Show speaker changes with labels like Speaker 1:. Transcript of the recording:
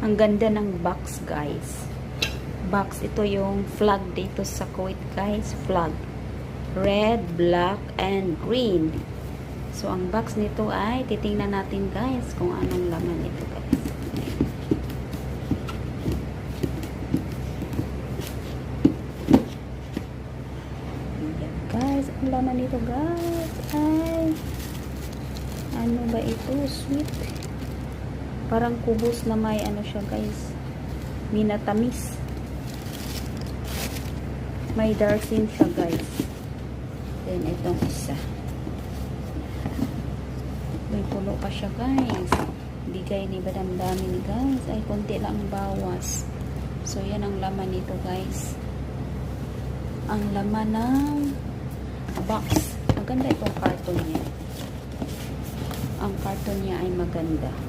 Speaker 1: Ang ganda ng box, guys. Box, ito yung flag dito sa Kuwait, guys. Flag. Red, black, and green. So, ang box nito ay titingnan natin, guys, kung anong laman ito, guys. Ayan, guys. Ang laman nito, guys, ay ano ba ito? Sweet. Parang kubos na may ano siya, guys. Minatamis. May darsin siya, guys. Then, itong isa. May pulo pa siya, guys. Bigay ni Madam Dami ni guys. Ay, konti lang bawas. So, yan ang laman nito, guys. Ang laman ng box. Maganda itong carton niya. Ang carton niya ay maganda.